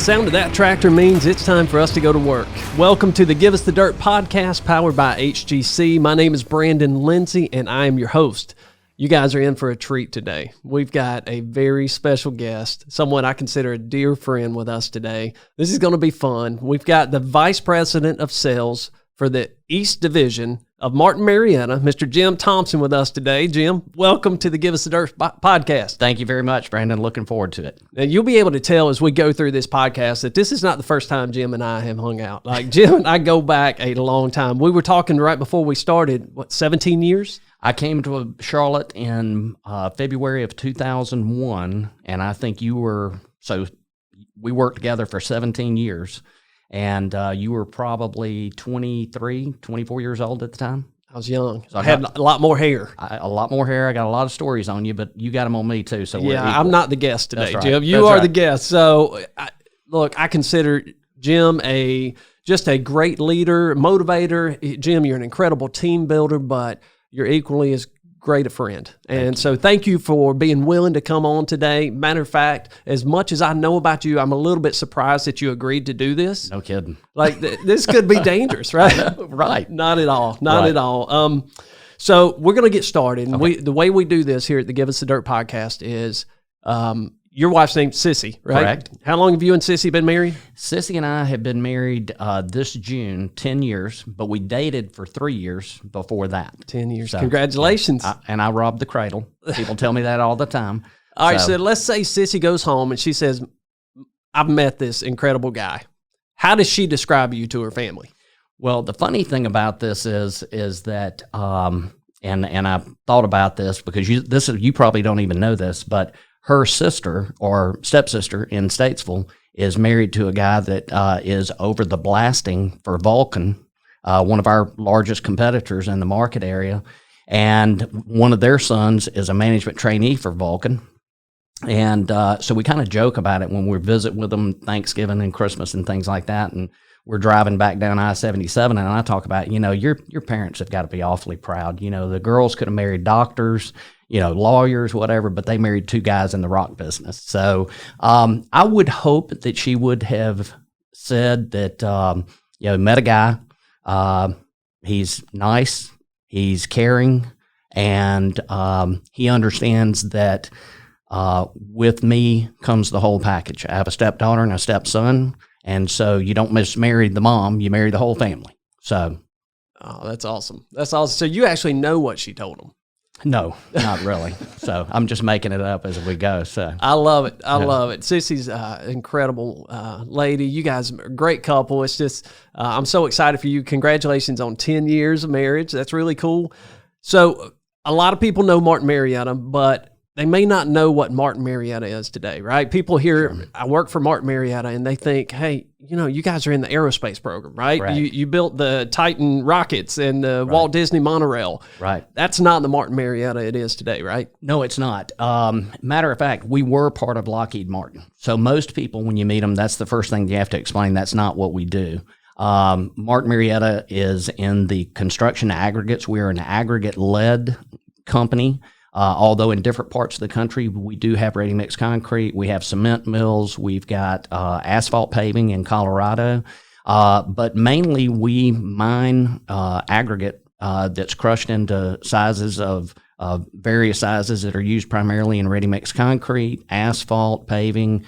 The sound of that tractor means it's time for us to go to work. Welcome to the Give Us the Dirt podcast powered by HGC. My name is Brandon Lindsay, and I am your host. You guys are in for a treat today. We've got a very special guest, someone I consider a dear friend with us today. This is going to be fun. We've got the Vice President of Sales for the East Division of Martin Marietta, Mr. Jim Thompson, with us today. Jim, welcome to the Give Us the Dirt podcast. Thank you very much, Brandon. Looking forward to it. Now, you'll be able to tell as we go through this podcast that this is not the first time Jim and I have hung out. Like, Jim and I go back a long time. We were talking right before we started, 17 years? I came to Charlotte in February of 2001, and I think we worked together for 17 years. And you were probably 23, 24 years old at the time? I was young. So I had a lot more hair. A lot more hair. I got a lot of stories on you, but you got them on me too. So yeah, I'm not the guest today, right. Jim. You are the guest. So, I consider Jim just a great leader, motivator. Jim, you're an incredible team builder, but you're equally as great a friend. And so thank you for being willing to come on today. Matter of fact, as much as I know about you, I'm a little bit surprised that you agreed to do this. No kidding. Like, this could be dangerous, right? Right. Not at all. Not at all. So we're going to get started. Okay. The way we do this here at the Give Us the Dirt podcast is your wife's name's Sissy, right? Correct. How long have you and Sissy been married? Sissy and I have been married this June, 10 years, but we dated for 3 years before that. 10 years. So, congratulations. And I robbed the cradle. People tell me that all the time. All right, so let's say Sissy goes home and she says, I've met this incredible guy. How does she describe you to her family? Well, the funny thing about this is that, and I thought about this because you probably don't even know this, but her sister or stepsister in Statesville is married to a guy that is over the blasting for Vulcan, one of our largest competitors in the market area. And one of their sons is a management trainee for Vulcan. And so we kind of joke about it when we visit with them Thanksgiving and Christmas and things like that. And we're driving back down I-77, and I talk about, your parents have got to be awfully proud. The girls could have married doctors, lawyers, whatever, but they married two guys in the rock business. So I would hope that she would have said that, met a guy, he's nice, he's caring, and he understands that with me comes the whole package. I have a stepdaughter and a stepson, and so you don't just marry the mom, you marry the whole family. So. Oh, that's awesome. That's awesome. So you actually know what she told him. No, not really. So I'm just making it up as we go. So I love it. I love it. Sissy's incredible lady. You guys are a great couple. It's just, I'm so excited for you. Congratulations on 10 years of marriage. That's really cool. So a lot of people know Martin Marietta, but they may not know what Martin Marietta is today, right? People hear, sure, I work for Martin Marietta, and they think, hey, you guys are in the aerospace program, right? You built the Titan rockets and the Walt Disney monorail. Right. That's not the Martin Marietta it is today, right? No, it's not. Matter of fact, we were part of Lockheed Martin. So most people, when you meet them, that's the first thing you have to explain. That's not what we do. Martin Marietta is in the construction aggregates. We're an aggregate-led company. Although in different parts of the country, we do have ready-mix concrete, we have cement mills, we've got asphalt paving in Colorado, but mainly we mine aggregate that's crushed into sizes of various sizes that are used primarily in ready-mix concrete, asphalt, paving,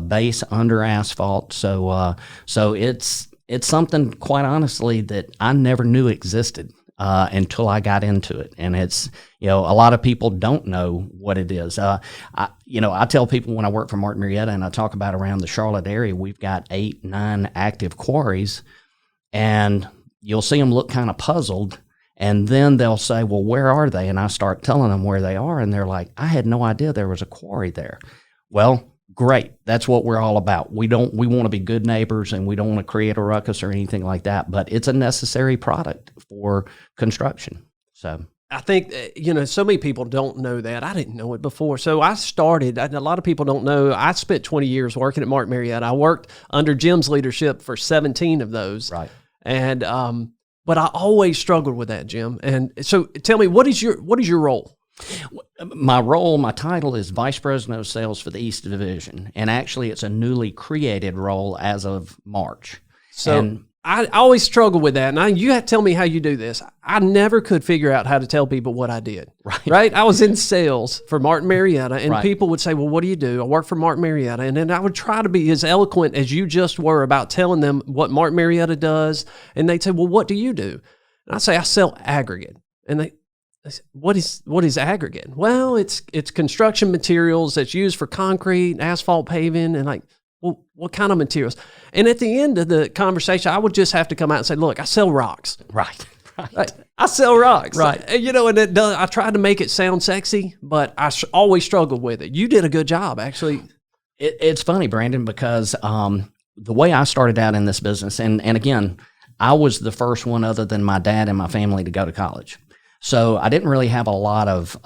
base under asphalt. So it's something, quite honestly, that I never knew existed. Until I got into it. And it's, a lot of people don't know what it is. I tell people when I work for Martin Marietta and I talk about around the Charlotte area, we've got 8, 9 active quarries, and you'll see them look kind of puzzled. And then they'll say, well, where are they? And I start telling them where they are. And they're like, I had no idea there was a quarry there. Well, great. That's what we're all about. We want to be good neighbors, and we don't want to create a ruckus or anything like that, but it's a necessary product for construction. So I think, so many people don't know that. I didn't know it before. So I started, a lot of people don't know, I spent 20 years working at Martin Marietta. I worked under Jim's leadership for 17 of those. Right. And, but I always struggled with that, Jim. And so tell me, what is your role? My title is Vice President of Sales for the East Division, and actually it's a newly created role as of March. So I always struggle with that, and you have to tell me how you do this. I never could figure out how to tell people what I did. Right? I was in sales for Martin Marietta, and people would say, well, what do you do? I work for Martin Marietta, and then I would try to be as eloquent as you just were about telling them what Martin Marietta does, and they'd say, well, what do you do? And I say, I sell aggregate, and they say, what is aggregate? Well, it's construction materials that's used for concrete, asphalt paving, and like, well, what kind of materials? And at the end of the conversation, I would just have to come out and say, look, I sell rocks. Right. I sell rocks. Right. And it does, I tried to make it sound sexy, but I always struggled with it. You did a good job, actually. It's funny, Brandon, because the way I started out in this business, and again, I was the first one other than my dad and my family to go to college. So I didn't really have a lot of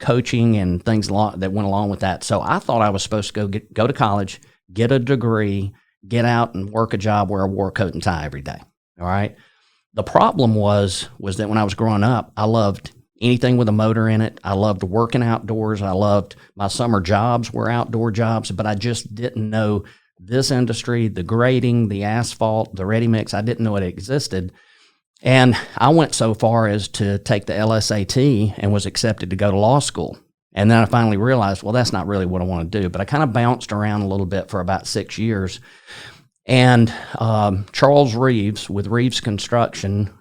coaching and things that went along with that. So I thought I was supposed to go to college, get a degree, get out and work a job where I wore a coat and tie every day. All right. The problem was that when I was growing up, I loved anything with a motor in it. I loved working outdoors. I loved my summer jobs were outdoor jobs, but I just didn't know this industry, the grading, the asphalt, the ready mix. I didn't know it existed. And I went so far as to take the LSAT and was accepted to go to law school. And then I finally realized, well, that's not really what I want to do. But I kind of bounced around a little bit for about 6 years. And Charles Reeves with Reeves Construction,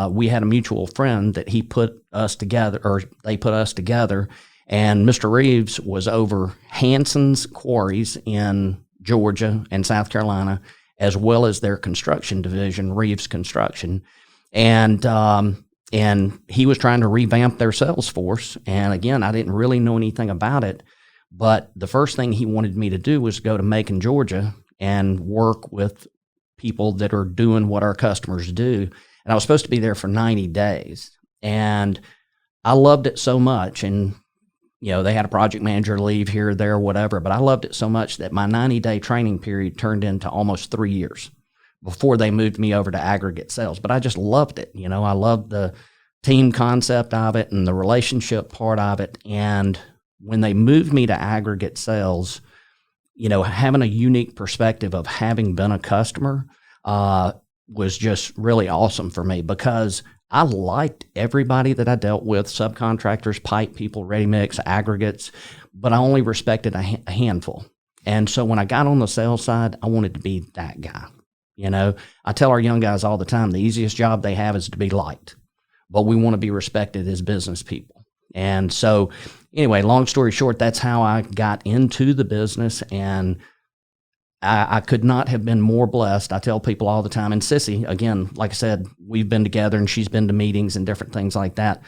we had a mutual friend that he put us together, or they put us together. And Mr. Reeves was over Hanson's quarries in Georgia and South Carolina, as well as their construction division, Reeves Construction. And he was trying to revamp their sales force. And again, I didn't really know anything about it. But the first thing he wanted me to do was go to Macon, Georgia, and work with people that are doing what our customers do. And I was supposed to be there for 90 days. And I loved it so much. And, you know, they had a project manager leave here or there, whatever. But I loved it so much that my 90-day training period turned into almost 3 years before they moved me over to aggregate sales. But I just loved it. You know, I loved the team concept of it and the relationship part of it. And when they moved me to aggregate sales, you know, having a unique perspective of having been a customer was just really awesome for me, because I liked everybody that I dealt with, subcontractors, pipe people, ready mix, aggregates, but I only respected a handful. And so when I got on the sales side, I wanted to be that guy. You know, I tell our young guys all the time, the easiest job they have is to be liked, but we want to be respected as business people. And so anyway, long story short, that's how I got into the business, and I could not have been more blessed. I tell people all the time, and Sissy, again, like I said, we've been together and she's been to meetings and different things like that.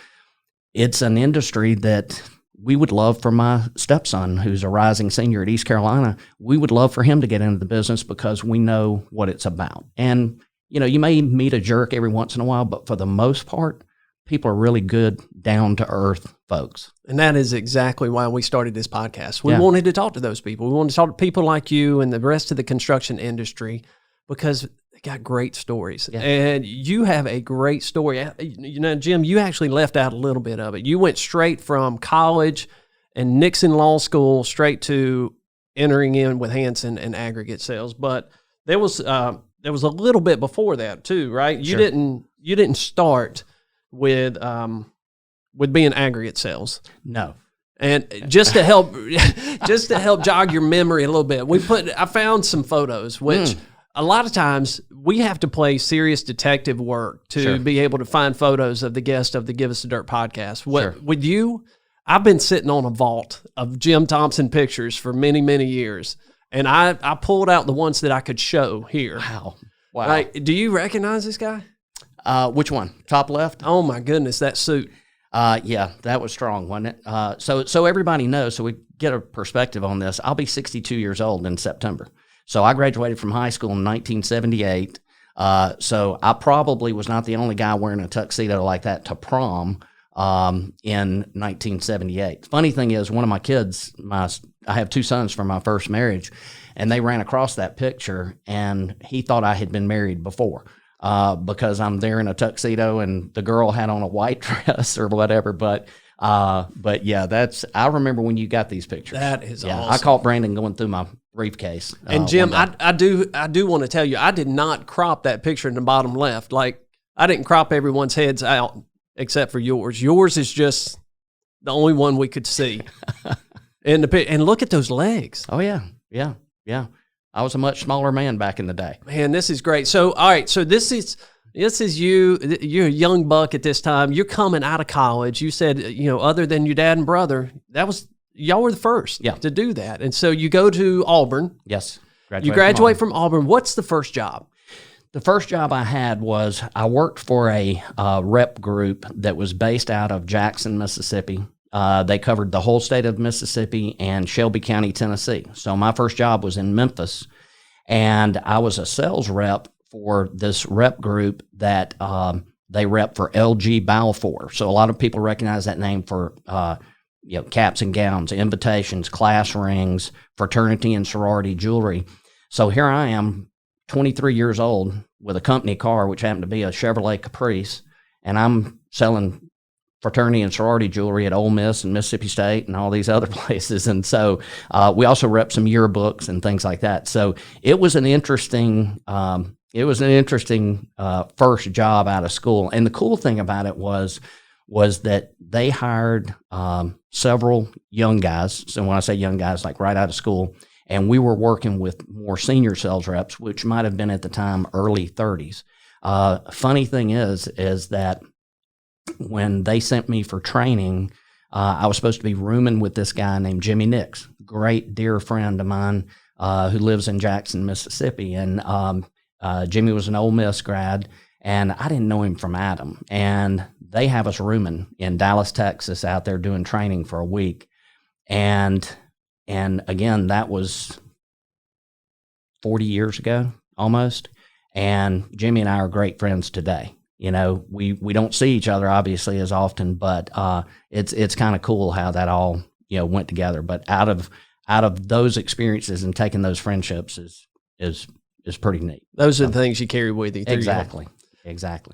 It's an industry that we would love for my stepson, who's a rising senior at East Carolina. We would love for him to get into the business because we know what it's about. And, you know, you may meet a jerk every once in a while, but for the most part, people are really good, down-to-earth folks. And that is exactly why we started this podcast. We wanted to talk to those people. We wanted to talk to people like you and the rest of the construction industry, because they got great stories. Yeah. And you have a great story. You know, Jim, you actually left out a little bit of it. You went straight from college and Nixon Law School straight to entering in with Hanson and aggregate sales. But there was a little bit before that too, right? You didn't start with being aggregate sales. No. And just to help jog your memory a little bit, I found some photos, which a lot of times we have to play serious detective work to be able to find photos of the guest of the Give Us the Dirt podcast. With you, I've been sitting on a vault of Jim Thompson pictures for many, many years. And I pulled out the ones that I could show here. Wow. Like, do you recognize this guy? Which one? Top left? Oh my goodness, that suit. Yeah, that was strong, wasn't it? So everybody knows, so we get a perspective on this. I'll be 62 years old in September. So I graduated from high school in 1978. So I probably was not the only guy wearing a tuxedo like that to prom in 1978. Funny thing is, one of my kids, I have two sons from my first marriage, and they ran across that picture, and he thought I had been married before. Because I'm there in a tuxedo and the girl had on a white dress or whatever. But But yeah, I remember when you got these pictures. That is awesome. awesome. I caught Brandon going through my briefcase. And Jim, I do want to tell you, I did not crop that picture in the bottom left. Like, I didn't crop everyone's heads out except for yours. Yours is just the only one we could see. And look at those legs. Oh yeah. I was a much smaller man back in the day. Man, this is great. So, all right. So this is you. You're a young buck at this time. You're coming out of college. You said, other than your dad and brother, y'all were the first to do that. And so you go to Auburn. Yes. You graduate from Auburn. What's the first job? The first job I had was I worked for a rep group that was based out of Jackson, Mississippi. They covered the whole state of Mississippi and Shelby County, Tennessee. So my first job was in Memphis, and I was a sales rep for this rep group that they rep for LG Balfour. So a lot of people recognize that name for caps and gowns, invitations, class rings, fraternity and sorority jewelry. So here I am, 23 years old, with a company car, which happened to be a Chevrolet Caprice, and I'm selling fraternity and sorority jewelry at Ole Miss and Mississippi State and all these other places. And so we also rep some yearbooks and things like that. So it was an interesting first job out of school. And the cool thing about it was that they hired several young guys. So when I say young guys, like right out of school, and we were working with more senior sales reps, which might have been at the time early 30s. Funny thing is that when they sent me for training, I was supposed to be rooming with this guy named Jimmy Nix, great dear friend of mine who lives in Jackson, Mississippi. And Jimmy was an Ole Miss grad, and I didn't know him from Adam. And they have us rooming in Dallas, Texas, out there doing training for a week. And again, that was 40 years ago, almost. And Jimmy and I are great friends today. We don't see each other obviously as often, but it's kind of cool how that all went together. But out of those experiences and taking those friendships is pretty neat. Those are the things you carry with you. Exactly.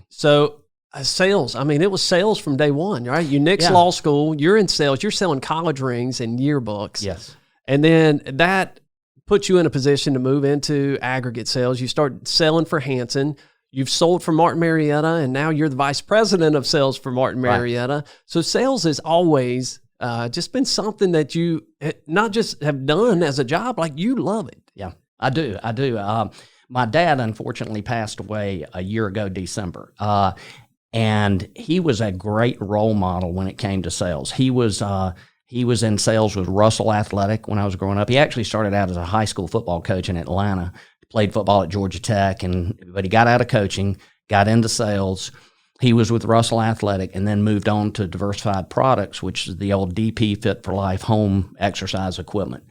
So sales. I mean, it was sales from day one, right? You nixed law school. You're in sales. You're selling college rings and yearbooks. Yes. And then that puts you in a position to move into aggregate sales. You start selling for Hanson. You've sold for Martin Marietta, and now you're the vice president of sales for Martin Marietta. Right. So sales has always just been something that you not just have done as a job, like you love it. Yeah, I do. My dad, unfortunately, passed away a year ago, December. And he was a great role model when it came to sales. He was in sales with Russell Athletic when I was growing up. He actually started out as a high school football coach in Atlanta, played football at Georgia Tech, but he got out of coaching, got into sales. He was with Russell Athletic and then moved on to Diversified Products, which is the old DP Fit for Life home exercise equipment.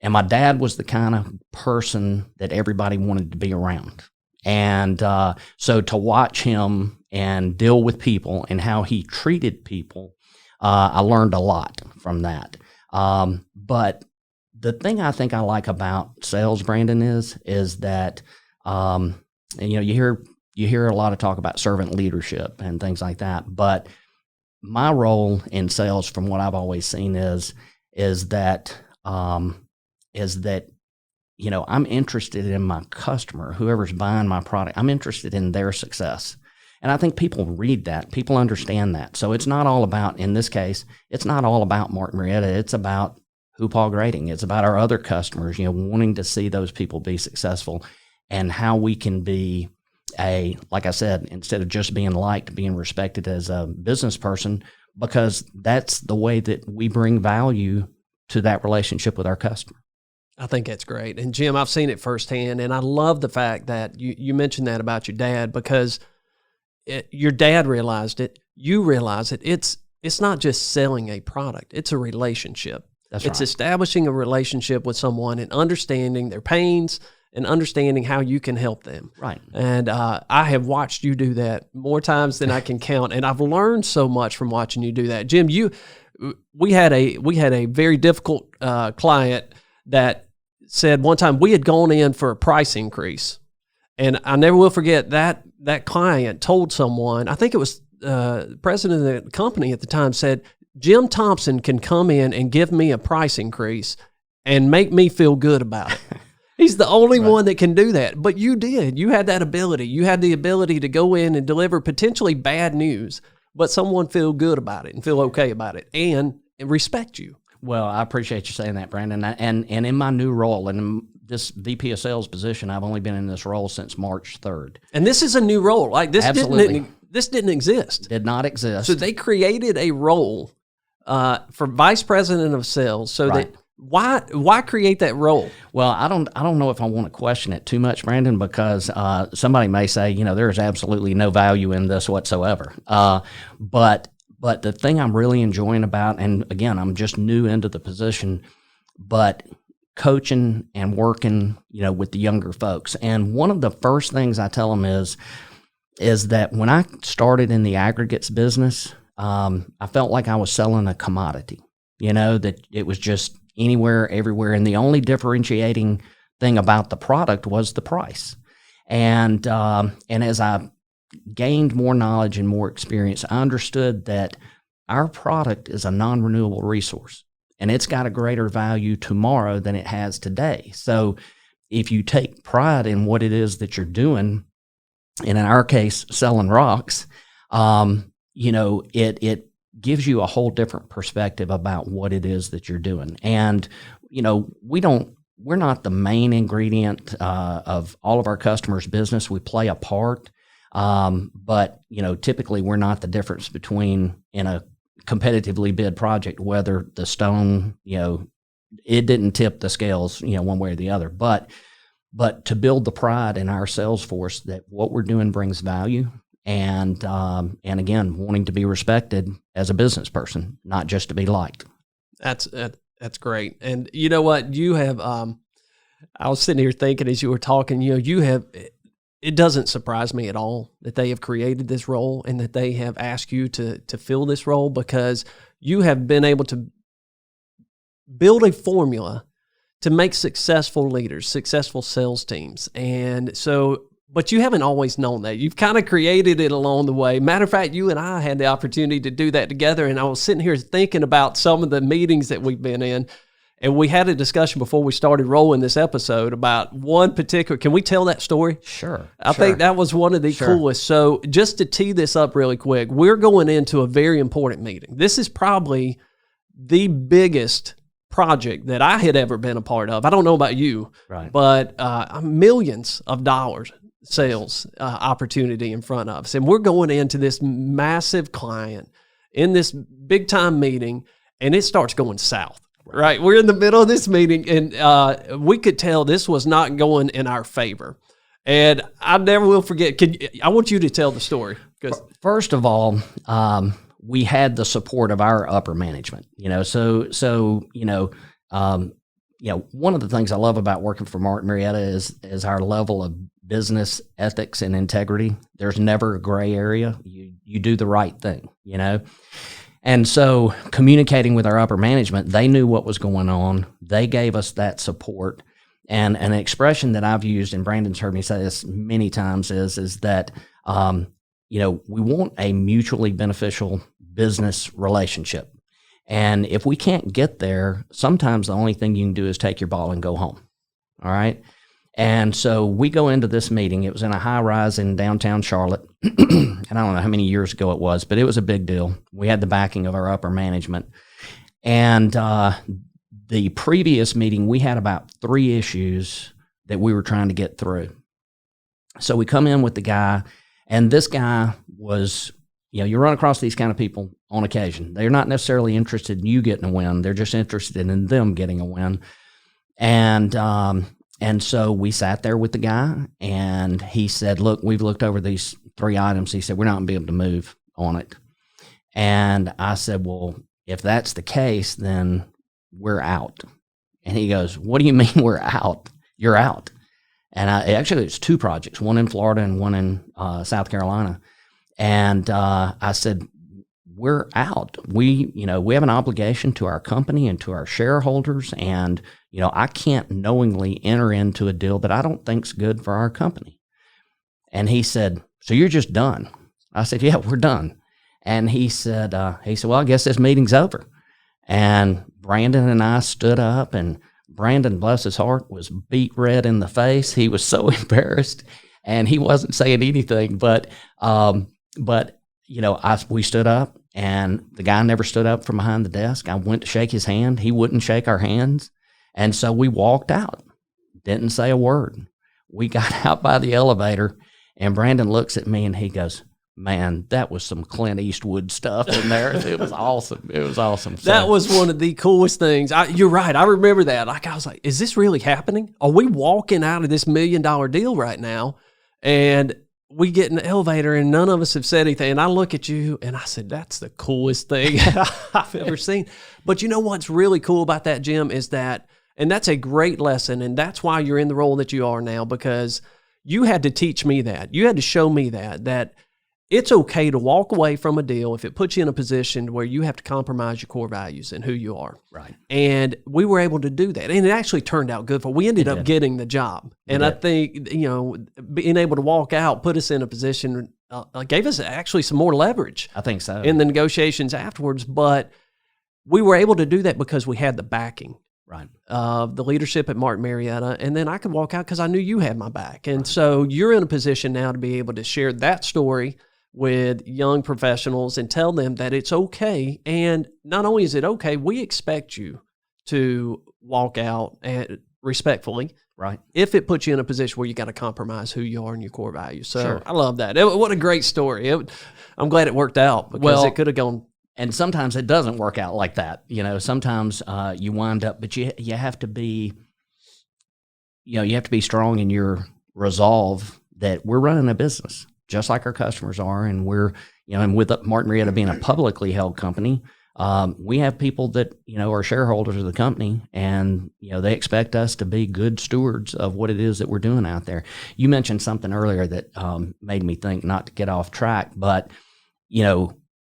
And my dad was the kind of person that everybody wanted to be around. And so to watch him and deal with people and how he treated people, I learned a lot from that. But the thing I think I like about sales, Brandon, is that you hear a lot of talk about servant leadership and things like that. But my role in sales, from what I've always seen, is that I'm interested in my customer, whoever's buying my product. I'm interested in their success. And I think people read that. People understand that. So it's not all about, in this case, it's not all about Martin Marietta. It's about Paul Grading. It's about our other customers, wanting to see those people be successful and how we can be like I said, instead of just being liked, being respected as a business person, because that's the way that we bring value to that relationship with our customer. I think that's great. And Jim, I've seen it firsthand, and I love the fact that you mentioned that about your dad, because your dad realized it, you realize it. It's not just selling a product, it's a relationship. That's it's right. Establishing a relationship with someone and understanding their pains and understanding how you can help them. Right. And I have watched you do that more times than I can count, and I've learned so much from watching you do that. Jim, we had a very difficult client that said one time we had gone in for a price increase, and I never will forget that client told someone, I think it was the president of the company at the time, said, Jim Thompson can come in and give me a price increase and make me feel good about it. He's the only one that can do that. But you did. You had that ability. You had the ability to go in and deliver potentially bad news, but someone feel good about it and feel okay about it and respect you. Well, I appreciate you saying that, Brandon. And in my new role, and in this VP of sales position, I've only been in this role since March 3rd. And this is a new role. Like this Absolutely. This didn't exist. Did not exist. So they created a role for vice president of sales. So that why create that role? Well, I don't know if I want to question it too much, Brandon, because somebody may say, there's absolutely no value in this whatsoever. But the thing I'm really enjoying about, and again, I'm just new into the position, but coaching and working, with the younger folks. And one of the first things I tell them is that when I started in the aggregates business, I felt like I was selling a commodity, that it was just anywhere, everywhere. And the only differentiating thing about the product was the price. And as I gained more knowledge and more experience, I understood that our product is a non-renewable resource and it's got a greater value tomorrow than it has today. So if you take pride in what it is that you're doing, and in our case, selling rocks, it gives you a whole different perspective about what it is that you're doing. And, we're not the main ingredient of all of our customers' business. We play a part. But typically we're not the difference between in a competitively bid project, whether the stone, it didn't tip the scales, one way or the other, but to build the pride in our sales force that what we're doing brings value and again, wanting to be respected as a business person, not just to be liked. That's great. And you know what, you have, I was sitting here thinking as you were talking, it doesn't surprise me at all that they have created this role and that they have asked you to fill this role, because you have been able to build a formula to make successful leaders, successful sales teams. And so, but you haven't always known that. You've kind of created it along the way. Matter of fact, you and I had the opportunity to do that together. And I was sitting here thinking about some of the meetings that we've been in. And we had a discussion before we started rolling this episode about one particular. Can we tell that story? Sure. I think that was one of the coolest. So just to tee this up really quick, we're going into a very important meeting. This is probably the biggest project that I had ever been a part of. I don't know about you, but millions of dollars sales opportunity in front of us. And we're going into this massive client in this big time meeting, and it starts going south. Right. We're in the middle of this meeting, and we could tell this was not going in our favor. And I never will forget. I want you to tell the story. First of all, we had the support of our upper management. One of the things I love about working for Martin Marietta is our level of business ethics and integrity. There's never a gray area. You do the right thing, And so communicating with our upper management, they knew what was going on. They gave us that support. And an expression that I've used, and Brandon's heard me say this many times, is that, we want a mutually beneficial business relationship. And if we can't get there, sometimes the only thing you can do is take your ball and go home. All right. And so we go into this meeting. It was in a high rise in downtown Charlotte. And I don't know how many years ago it was, but it was a big deal. We had the backing of our upper management. And the previous meeting, we had about 3 issues that we were trying to get through. So we come in with the guy, and this guy was, you run across these kind of people on occasion. They're not necessarily interested in you getting a win. They're just interested in them getting a win. And so we sat there with the guy, and he said, look, we've looked over these 3 items. He said, we're not going to be able to move on it. And I said, well, if that's the case, then we're out. And he goes, what do you mean we're out? You're out. And actually, it's 2 projects, one in Florida and one in South Carolina. And I said, we're out. We have an obligation to our company and to our shareholders, and I can't knowingly enter into a deal that I don't think's good for our company. And he said, so you're just done? I said, yeah, we're done. And he said, well, I guess this meeting's over. And Brandon and I stood up, and Brandon, bless his heart, was beat red in the face. He was so embarrassed, and he wasn't saying anything. But we stood up, and the guy never stood up from behind the desk. I went to shake his hand. He wouldn't shake our hands. And so we walked out, didn't say a word. We got out by the elevator, and Brandon looks at me, and he goes, man, that was some Clint Eastwood stuff in there. It was awesome. It was awesome. So, that was one of the coolest things. You're right. I remember that. Like, I was like, is this really happening? Are we walking out of this $1 million deal right now? And we get in the elevator and none of us have said anything. And I look at you and I said, that's the coolest thing I've ever seen. But you know what's really cool about that, Jim, is that, and that's a great lesson. And that's why you're in the role that you are now, because you had to teach me that. You had to show me that it's okay to walk away from a deal if it puts you in a position where you have to compromise your core values and who you are. Right. And we were able to do that. And it actually turned out good we ended up getting the job. And I think, being able to walk out put us in a position, gave us actually some more leverage. I think so. In the negotiations afterwards. But we were able to do that because we had the backing. Right. The leadership at Martin Marietta, and then I could walk out because I knew you had my back. And so you're in a position now to be able to share that story with young professionals and tell them that it's okay. And not only is it okay, we expect you to walk out respectfully. Right. If it puts you in a position where you got to compromise who you are and your core values. So sure. I love that. What a great story. I'm glad it worked out because it could have gone. And sometimes it doesn't work out like that. Sometimes you wind up, but you have to be, you have to be strong in your resolve that we're running a business just like our customers are. And we're, and with Martin Marietta being a publicly held company, we have people that, are shareholders of the company, and, they expect us to be good stewards of what it is that we're doing out there. You mentioned something earlier that made me think, not to get off track, but,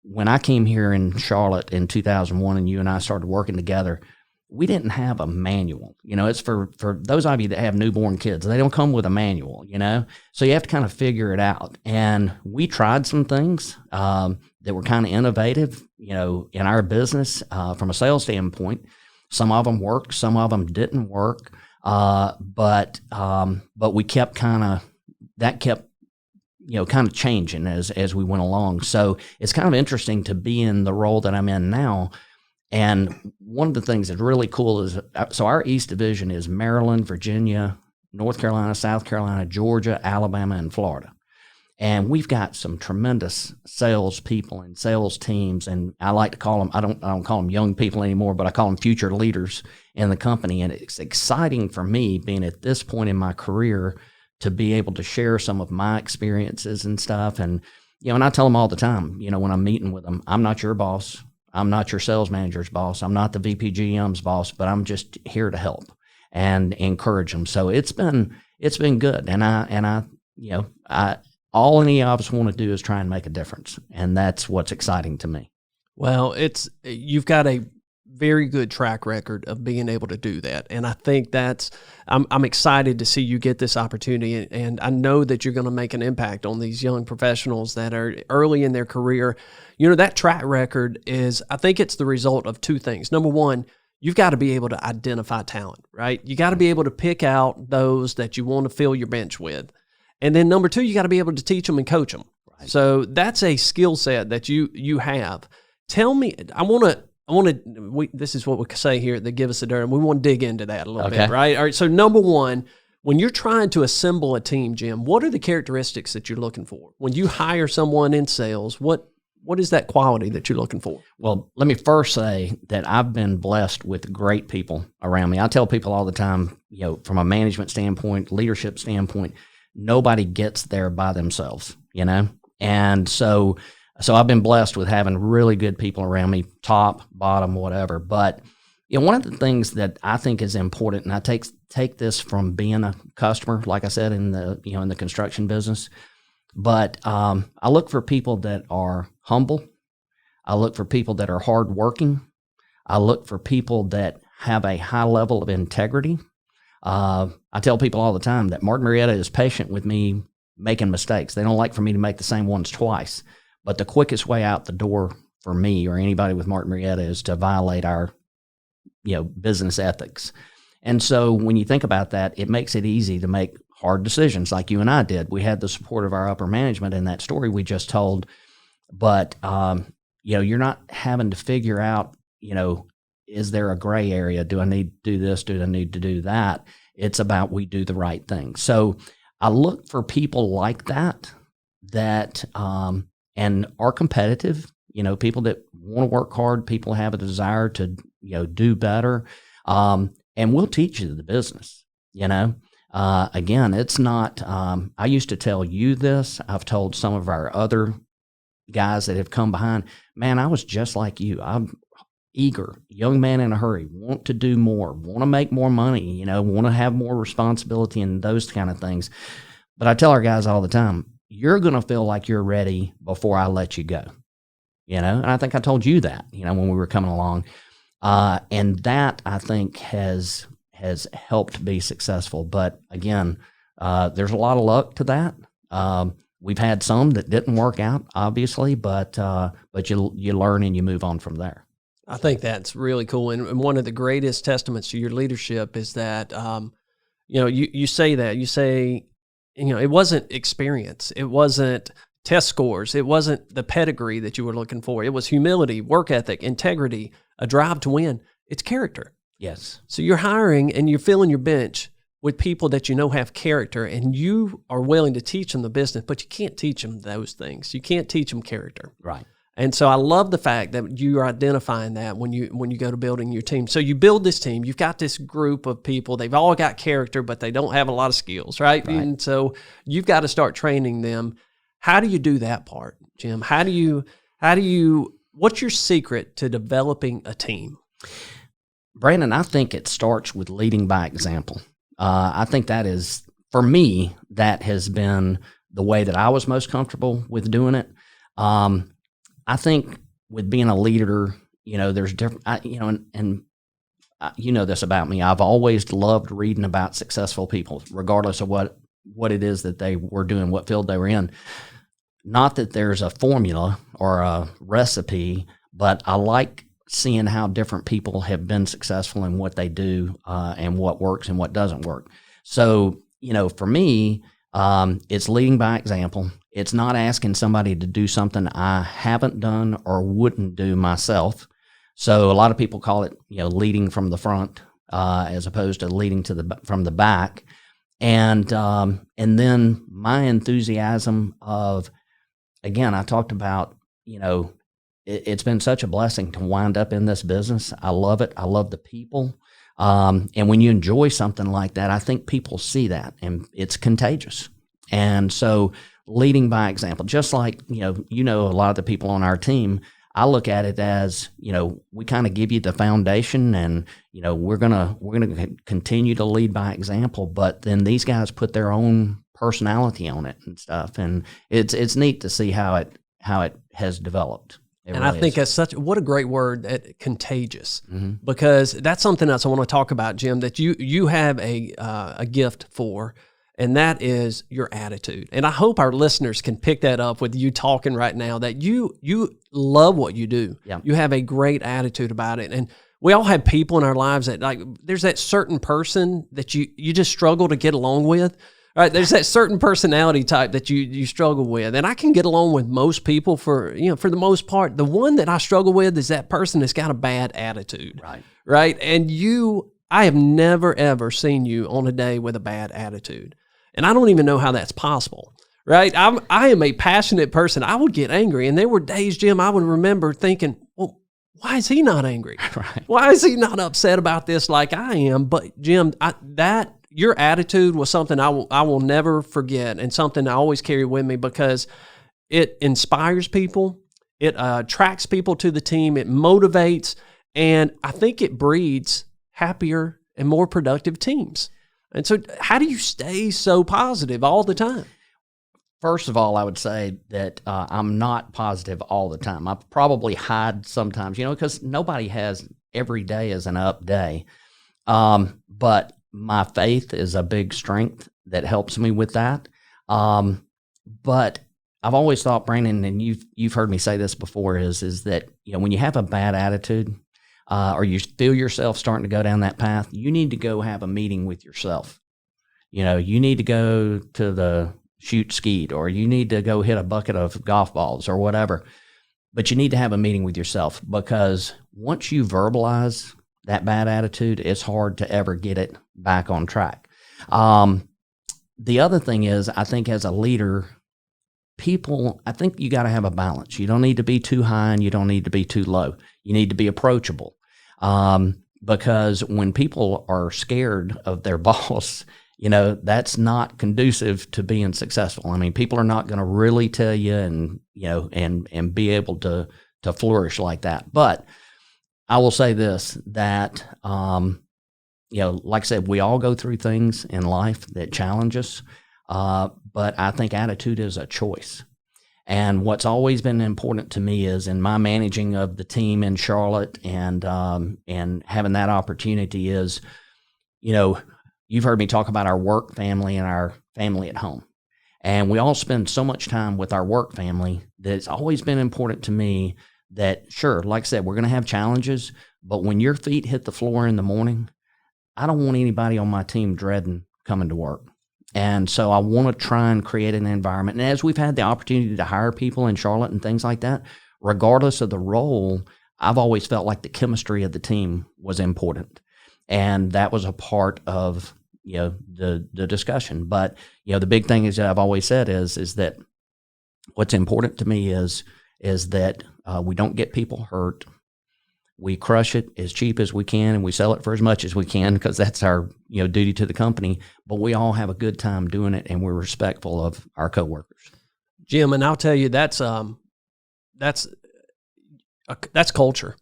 when I came here in Charlotte in 2001 and you and I started working together, we didn't have a manual. It's for those of you that have newborn kids. They don't come with a manual, So you have to kind of figure it out. And we tried some things that were kind of innovative, in our business from a sales standpoint. Some of them worked, some of them didn't work. But we kept kind of changing as we went along. So it's kind of interesting to be in the role that I'm in now. And one of the things that's really cool is, so our East Division is Maryland, Virginia, North Carolina, South Carolina, Georgia, Alabama, and Florida. And we've got some tremendous sales people and sales teams. And I like to call them, I don't call them young people anymore, but I call them future leaders in the company. And it's exciting for me, being at this point in my career, to be able to share some of my experiences and stuff. And, and I tell them all the time, when I'm meeting with them, I'm not your boss. I'm not your sales manager's boss. I'm not the VP GM's boss, but I'm just here to help and encourage them. So it's been good. And all any of us want to do is try and make a difference. And that's what's exciting to me. Well, you've got a very good track record of being able to do that. And I think I'm excited to see you get this opportunity. And I know that you're going to make an impact on these young professionals that are early in their career. That track record I think it's the result of two things. Number one, you've got to be able to identify talent, right? You got to be able to pick out those that you want to fill your bench with. And then number two, you got to be able to teach them and coach them. Right. So that's a skill set that you have. Tell me, this is what we say here at the Give Us the Dirt, and we want to dig into that a little bit, right? All right, so number one, when you're trying to assemble a team, Jim, what are the characteristics that you're looking for? When you hire someone in sales, what is that quality that you're looking for? Well, let me first say that I've been blessed with great people around me. I tell people all the time, from a management standpoint, leadership standpoint, nobody gets there by themselves, And so I've been blessed with having really good people around me, top, bottom, whatever. But one of the things that I think is important, and I take this from being a customer, like I said, in the construction business. But I look for people that are humble. I look for people that are hardworking. I look for people that have a high level of integrity. I tell people all the time that Martin Marietta is patient with me making mistakes. They don't like for me to make the same ones twice. But the quickest way out the door for me or anybody with Martin Marietta is to violate our, business ethics. And so when you think about that, it makes it easy to make hard decisions like you and I did. We had the support of our upper management in that story we just told, but, you're not having to figure out, is there a gray area? Do I need to do this? Do I need to do that? It's about we do the right thing. So I look for people like that and are competitive, people that want to work hard, people have a desire to, do better. And we'll teach you the business, Again, it's not, I used to tell you this. I've told some of our other guys that have come behind, man, I was just like you. I'm eager, young man in a hurry, want to do more, want to make more money, want to have more responsibility and those kind of things. But I tell our guys all the time, you're going to feel like you're ready before I let you go, and I think I told you that, when we were coming along. And that I think has helped be successful. But again, there's a lot of luck to that. We've had some that didn't work out, obviously, but you learn and you move on from there. I think that's really cool. And one of the greatest testaments to your leadership is that, you say that. You say, it wasn't experience. It wasn't test scores. It wasn't the pedigree that you were looking for. It was humility, work ethic, integrity, a drive to win. It's character. Yes. So you're hiring and you're filling your bench with people that have character, and you are willing to teach them the business, but you can't teach them those things. You can't teach them character. Right. And so I love the fact that you are identifying that when you go to building your team. So you build this team, you've got this group of people, they've all got character, but they don't have a lot of skills, right? And so you've got to start training them. How do you do that part, Jim? What's your secret to developing a team? Brandon, I think it starts with leading by example. I think that is, for me, that has been the way that I was most comfortable with doing it. I think with being a leader, there's different, this about me. I've always loved reading about successful people, regardless of what it is that they were doing, what field they were in. Not that there's a formula or a recipe, but I like seeing how different people have been successful in what they do and what works and what doesn't work. So, for me, it's leading by example. It's not asking somebody to do something I haven't done or wouldn't do myself. So a lot of people call it, leading from the front as opposed to leading from the back. And then my enthusiasm of, again, I talked about, it's been such a blessing to wind up in this business. I love it. I love the people. And when you enjoy something like that, I think people see that, and it's contagious. And so leading by example, just like, a lot of the people on our team, I look at it as, we kind of give you the foundation, and, we're going to continue to lead by example, but then these guys put their own personality on it and stuff. And it's neat to see how it has developed. And really I think that's what a great word, contagious, because that's something else I want to talk about, Jim, that you have a gift for, and that is your attitude. And I hope our listeners can pick that up with you talking right now, that you love what you do. Yeah. You have a great attitude about it. And we all have people in our lives that, like, there's that certain person that you just struggle to get along with. All right, there's that certain personality type that you struggle with, and I can get along with most people for the most part. The one that I struggle with is that person that's got a bad attitude, right? And I have never ever seen you on a day with a bad attitude, and I don't even know how that's possible, right? I am a passionate person. I would get angry, and there were days, Jim, I would remember thinking, well, why is he not angry? Right. Why is he not upset about this like I am? But Jim, your attitude was something I will never forget, and something I always carry with me, because it inspires people, it attracts people to the team, it motivates, and I think it breeds happier and more productive teams. And so how do you stay so positive all the time? First of all, I would say that I'm not positive all the time. I probably hide sometimes, because nobody has every day as an up day. But my faith is a big strength that helps me with that. But I've always thought, Brandon, and you've heard me say this before, is that, when you have a bad attitude, or you feel yourself starting to go down that path, you need to go have a meeting with yourself. You need to go to the shoot skeet, or you need to go hit a bucket of golf balls or whatever. But you need to have a meeting with yourself, because once you verbalize that bad attitude, it's hard to ever get it back on track. The other thing is, I think as a leader, I think you got to have a balance. You don't need to be too high and you don't need to be too low. You need to be approachable. Because when people are scared of their boss, that's not conducive to being successful. I mean, people are not going to really tell you and be able to flourish like that. But I will say this, that, like I said, we all go through things in life that challenge us. But I think attitude is a choice. And what's always been important to me is, in my managing of the team in Charlotte and having that opportunity, is, you've heard me talk about our work family and our family at home. And we all spend so much time with our work family that it's always been important to me that, sure, like I said, we're going to have challenges, but when your feet hit the floor in the morning, I don't want anybody on my team dreading coming to work. And so I want to try and create an environment. And as we've had the opportunity to hire people in Charlotte and things like that, regardless of the role, I've always felt like the chemistry of the team was important. And that was a part of, the discussion. But, the big thing is that I've always said is that what's important to me is that we don't get people hurt. We crush it as cheap as we can, and we sell it for as much as we can, because that's our duty to the company. But we all have a good time doing it, and we're respectful of our coworkers. Jim, and I'll tell you, that's culture,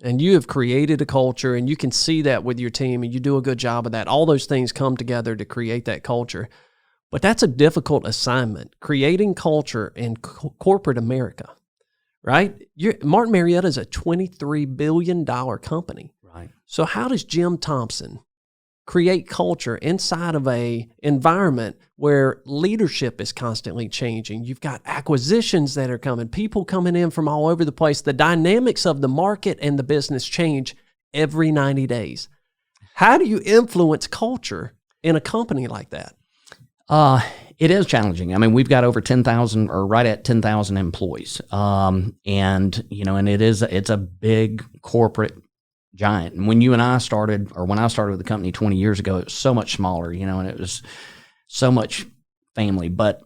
and you have created a culture, and you can see that with your team, and you do a good job of that. All those things come together to create that culture, but that's a difficult assignment, creating culture in corporate America. Right? Martin Marietta is a $23 billion company. Right. So how does Jim Thompson create culture inside of a environment where leadership is constantly changing? You've got acquisitions that are coming, people coming in from all over the place. The dynamics of the market and the business change every 90 days. How do you influence culture in a company like that? It is challenging. I mean, we've got over 10,000 or right at 10,000 employees. And it's a big corporate giant. And when you and I started, or when I started with the company 20 years ago, it was so much smaller, and it was so much family. But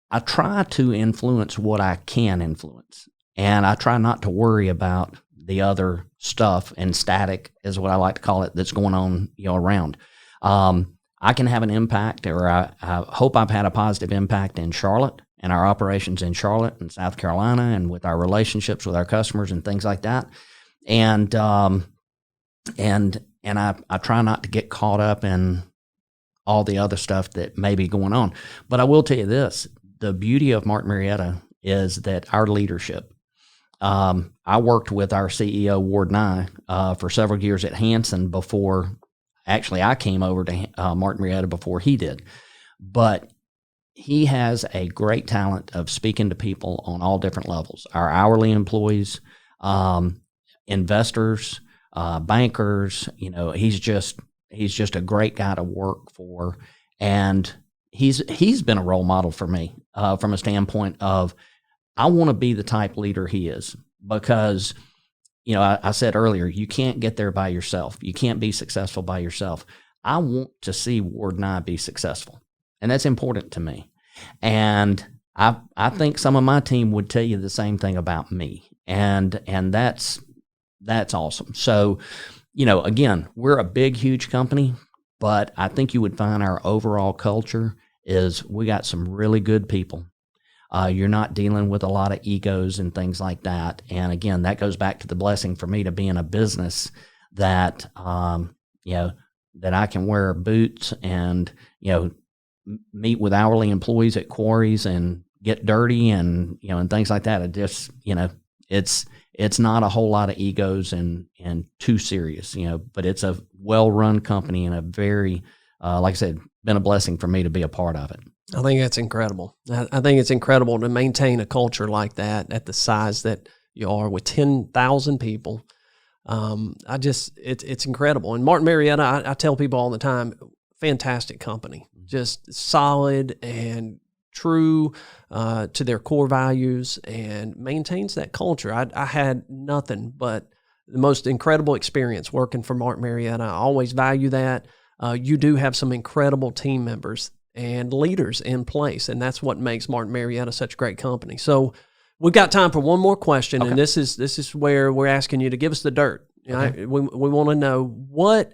I try to influence what I can influence. And I try not to worry about the other stuff and static, is what I like to call it, that's going on, around. I can have an impact, or I hope I've had a positive impact in Charlotte and our operations in Charlotte and South Carolina, and with our relationships with our customers and things like that. And I try not to get caught up in all the other stuff that may be going on. But I will tell you this, the beauty of Martin Marietta is that our leadership, I worked with our CEO, Ward Nye, for several years at Hanson before. Actually, I came over to Martin Marietta before he did, but he has a great talent of speaking to people on all different levels. Our hourly employees, investors, bankers. He's just a great guy to work for, and he's been a role model for me from a standpoint of, I want to be the type leader he is, because I said earlier, you can't get there by yourself. You can't be successful by yourself. I want to see Ward and I be successful, and that's important to me. And I think some of my team would tell you the same thing about me, and that's awesome. So, again, we're a big, huge company, but I think you would find our overall culture is we got some really good people. You're not dealing with a lot of egos and things like that. And again, that goes back to the blessing for me to be in a business that, that I can wear boots and, meet with hourly employees at quarries and get dirty and, and things like that. It just, it's not a whole lot of egos and too serious, but it's a well-run company and a very, like I said, been a blessing for me to be a part of it. I think that's incredible. I think it's incredible to maintain a culture like that at the size that you are with 10,000 people. It's incredible. And Martin Marietta, I tell people all the time, fantastic company, just solid and true to their core values and maintains that culture. I had nothing but the most incredible experience working for Martin Marietta. I always value that. You do have some incredible team members and leaders in place, and that's what makes Martin Marietta such a great company. So we've got time for one more question, and this is where we're asking you to give us the dirt. Okay. We want to know, what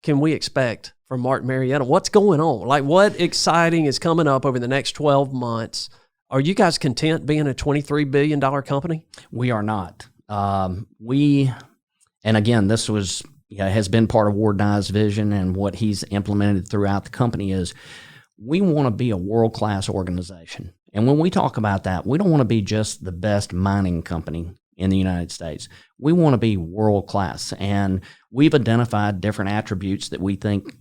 can we expect from Martin Marietta? What's going on? Like, what exciting is coming up over the next 12 months? Are you guys content being a $23 billion company? We are not. And again, this was has been part of Ward Nye's vision, and what he's implemented throughout the company is we want to be a world-class organization. And when we talk about that, we don't want to be just the best mining company in the United States. We want to be world-class, and we've identified different attributes that we think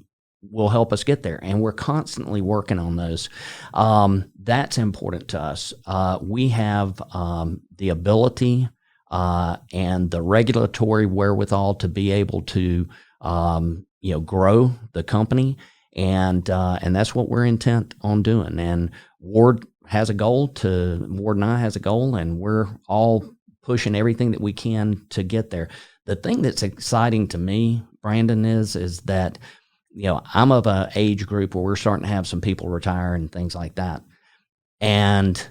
will help us get there, and we're constantly working on those. That's important to us. We have the ability and the regulatory wherewithal to be able to grow the company, and that's what we're intent on doing. And Ward Nye has a goal, and we're all pushing everything that we can to get there. The thing that's exciting to me, Brandon, is that I'm of an age group where we're starting to have some people retire and things like that. And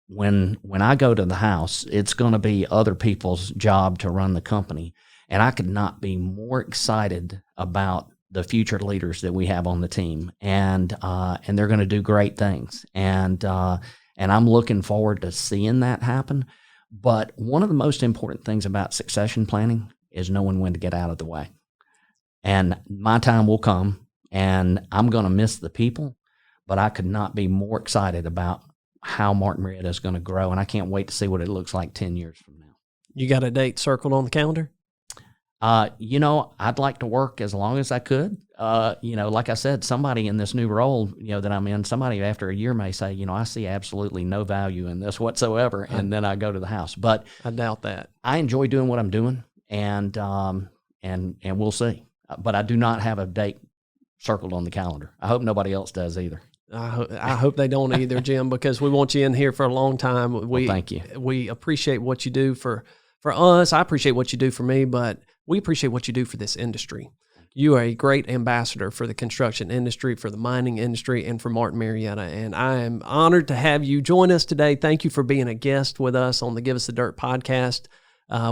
when I go to the house, it's going to be other people's job to run the company. And I could not be more excited about the future leaders that we have on the team. And they're going to do great things. And I'm looking forward to seeing that happen. But one of the most important things about succession planning is knowing when to get out of the way. And my time will come, and I'm going to miss the people, but I could not be more excited about how Martin Marietta is going to grow, and I can't wait to see what it looks like 10 years from now. You got a date circled on the calendar? I'd like to work as long as I could. Like I said, somebody in this new role, that I'm in, somebody after a year may say, I see absolutely no value in this whatsoever, and then I go to the house. But I doubt that. I enjoy doing what I'm doing, and we'll see. But I do not have a date circled on the calendar. I hope nobody else does either. I hope they don't either, Jim, because we want you in here for a long time. Thank you. We appreciate what you do for us. I appreciate what you do for me, but we appreciate what you do for this industry. You are a great ambassador for the construction industry, for the mining industry, and for Martin Marietta. And I am honored to have you join us today. Thank you for being a guest with us on the Give Us the Dirt podcast.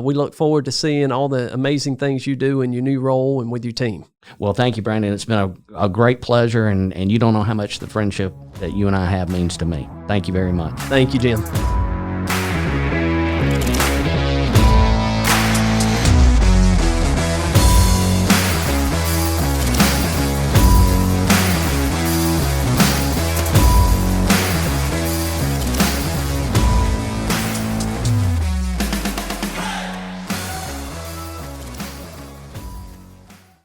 We look forward to seeing all the amazing things you do in your new role and with your team. Well, thank you, Brandon. It's been a great pleasure, and you don't know how much the friendship that you and I have means to me. Thank you very much. Thank you, Jim.